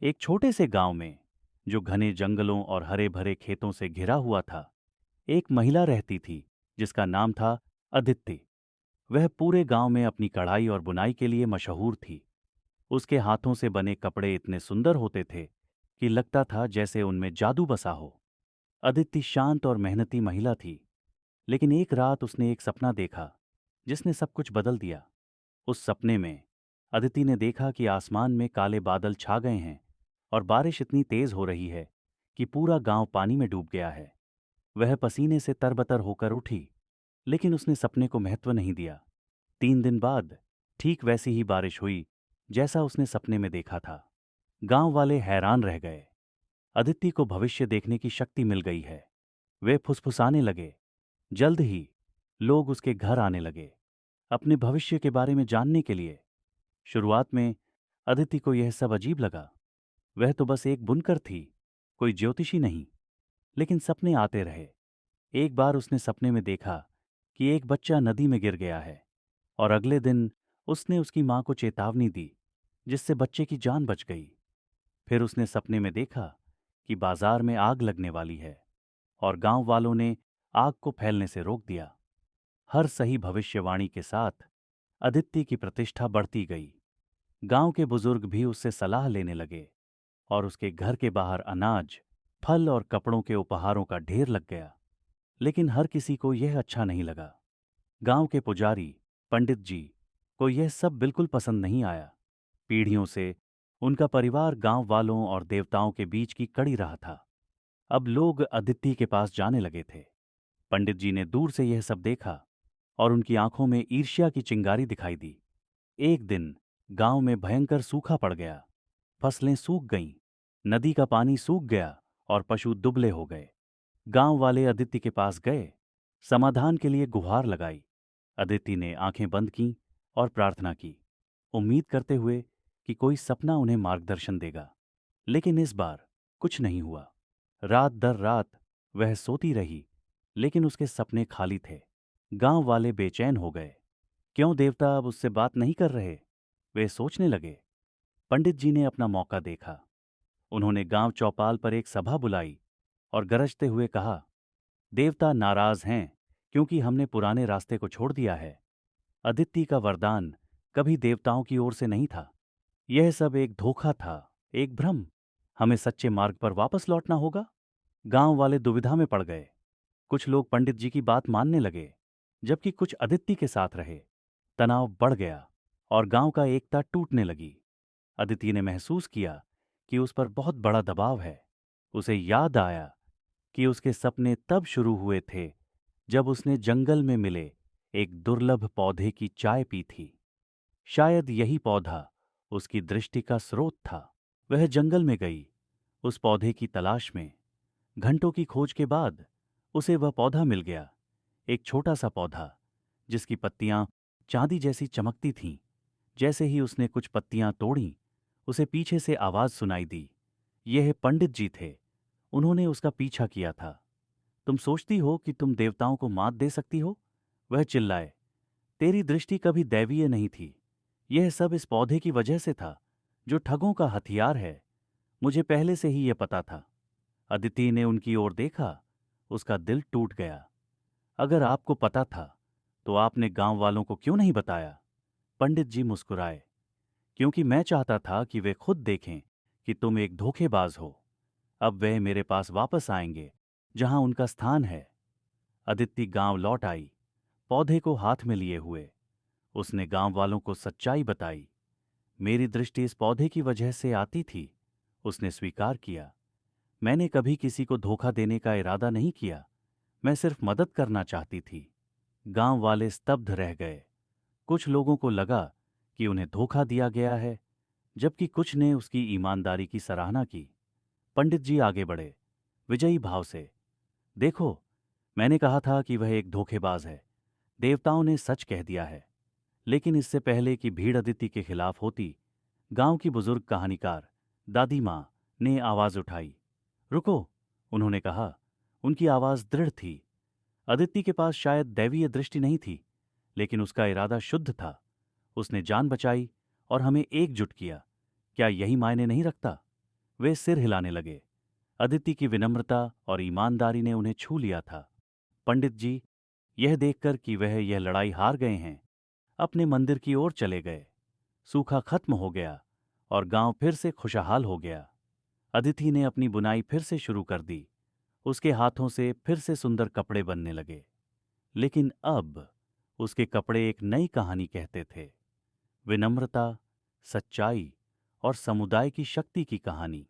एक छोटे से गांव में, जो घने जंगलों और हरे भरे खेतों से घिरा हुआ था, एक महिला रहती थी जिसका नाम था अदिति। वह पूरे गांव में अपनी कढ़ाई और बुनाई के लिए मशहूर थी। उसके हाथों से बने कपड़े इतने सुंदर होते थे कि लगता था जैसे उनमें जादू बसा हो। अदिति शांत और मेहनती महिला थी, लेकिन एक रात उसने एक सपना देखा जिसने सब कुछ बदल दिया। उस सपने में अदिति ने देखा कि आसमान में काले बादल छा गए हैं और बारिश इतनी तेज हो रही है कि पूरा गांव पानी में डूब गया है। वह पसीने से तरबतर होकर उठी, लेकिन उसने सपने को महत्व नहीं दिया। 3 दिन बाद ठीक वैसी ही बारिश हुई जैसा उसने सपने में देखा था। गांव वाले हैरान रह गए। अदिति को भविष्य देखने की शक्ति मिल गई है। वे फुसफुसाने लगे। जल्द ही लोग उसके घर आने लगे, अपने भविष्य के बारे में जानने के लिए। शुरुआत में अदिति को यह सब अजीब लगा। वह तो बस एक बुनकर थी, कोई ज्योतिषी नहीं। लेकिन सपने आते रहे। एक बार उसने सपने में देखा कि एक बच्चा नदी में गिर गया है, और अगले दिन उसने उसकी मां को चेतावनी दी, जिससे बच्चे की जान बच गई। फिर उसने सपने में देखा कि बाजार में आग लगने वाली है, और गांव वालों ने आग को फैलने से रोक दिया। हर सही भविष्यवाणी के साथ अदिति की प्रतिष्ठा बढ़ती गई। गांव के बुजुर्ग भी उससे सलाह लेने लगे, और उसके घर के बाहर अनाज, फल और कपड़ों के उपहारों का ढेर लग गया। लेकिन हर किसी को यह अच्छा नहीं लगा। गांव के पुजारी, पंडित जी को यह सब बिल्कुल पसंद नहीं आया। पीढ़ियों से उनका परिवार गांव वालों और देवताओं के बीच की कड़ी रहा था। अब लोग अदिति के पास जाने लगे थे। पंडित जी ने दूर से यह सब देखा, और उनकी आंखों में ईर्ष्या की चिंगारी दिखाई दी। एक दिन गांव में भयंकर सूखा पड़ गया। फसलें सूख गईं, नदी का पानी सूख गया, और पशु दुबले हो गए। गांव वाले अदिति के पास गए, समाधान के लिए गुहार लगाई। अदिति ने आंखें बंद कीं और प्रार्थना की, उम्मीद करते हुए कि कोई सपना उन्हें मार्गदर्शन देगा। लेकिन इस बार कुछ नहीं हुआ। रात दर रात वह सोती रही, लेकिन उसके सपने खाली थे। गांव वाले बेचैन हो गए। क्यों देवता अब उससे बात नहीं कर रहे? वे सोचने लगे। पंडित जी ने अपना मौका देखा। उन्होंने गांव चौपाल पर एक सभा बुलाई और गरजते हुए कहा, देवता नाराज हैं क्योंकि हमने पुराने रास्ते को छोड़ दिया है। अदिति का वरदान कभी देवताओं की ओर से नहीं था। यह सब एक धोखा था, एक भ्रम। हमें सच्चे मार्ग पर वापस लौटना होगा। गांव वाले दुविधा में पड़ गए। कुछ लोग पंडित जी की बात मानने लगे, जबकि कुछ अदिति के साथ रहे। तनाव बढ़ गया और गांव का एकता टूटने लगी। अदिति ने महसूस किया कि उस पर बहुत बड़ा दबाव है। उसे याद आया कि उसके सपने तब शुरू हुए थे जब उसने जंगल में मिले एक दुर्लभ पौधे की चाय पी थी। शायद यही पौधा उसकी दृष्टि का स्रोत था। वह जंगल में गई, उस पौधे की तलाश में। घंटों की खोज के बाद उसे वह पौधा मिल गया, एक छोटा सा पौधा जिसकी पत्तियां चांदी जैसी चमकती थीं। जैसे ही उसने कुछ पत्तियां तोड़ीं, उसे पीछे से आवाज सुनाई दी। यह पंडित जी थे। उन्होंने उसका पीछा किया था। तुम सोचती हो कि तुम देवताओं को मात दे सकती हो? वह चिल्लाए। तेरी दृष्टि कभी दैवीय नहीं थी। यह सब इस पौधे की वजह से था, जो ठगों का हथियार है। मुझे पहले से ही यह पता था। अदिति ने उनकी ओर देखा। उसका दिल टूट गया। अगर आपको पता था, तो आपने गांव वालों को क्यों नहीं बताया? पंडित जी मुस्कुराए। क्योंकि मैं चाहता था कि वे खुद देखें कि तुम एक धोखेबाज हो। अब वे मेरे पास वापस आएंगे, जहां उनका स्थान है। अदिति गांव लौट आई, पौधे को हाथ में लिए हुए। उसने गांव वालों को सच्चाई बताई। मेरी दृष्टि इस पौधे की वजह से आती थी, उसने स्वीकार किया। मैंने कभी किसी को धोखा देने का इरादा नहीं किया। मैं सिर्फ मदद करना चाहती थी। गांव वाले स्तब्ध रह गए। कुछ लोगों को लगा कि उन्हें धोखा दिया गया है, जबकि कुछ ने उसकी ईमानदारी की सराहना की। पंडित जी आगे बढ़े, विजयी भाव से। देखो, मैंने कहा था कि वह एक धोखेबाज है। देवताओं ने सच कह दिया है। लेकिन इससे पहले कि भीड़ अदिति के खिलाफ होती, गांव की बुजुर्ग कहानीकार दादी मां ने आवाज उठाई। रुको, उन्होंने कहा। उनकी आवाज दृढ़ थी। अदिति के पास शायद दैवीय दृष्टि नहीं थी, लेकिन उसका इरादा शुद्ध था। उसने जान बचाई और हमें एकजुट किया। क्या यही मायने नहीं रखता? वे सिर हिलाने लगे। अदिति की विनम्रता और ईमानदारी ने उन्हें छू लिया था। पंडित जी, यह देखकर कि वह यह लड़ाई हार गए हैं, अपने मंदिर की ओर चले गए। सूखा खत्म हो गया और गांव फिर से खुशहाल हो गया। अदिति ने अपनी बुनाई फिर से शुरू कर दी। उसके हाथों से फिर से सुंदर कपड़े बनने लगे। लेकिन अब उसके कपड़े एक नई कहानी कहते थे, विनम्रता, सच्चाई और समुदाय की शक्ति की कहानी।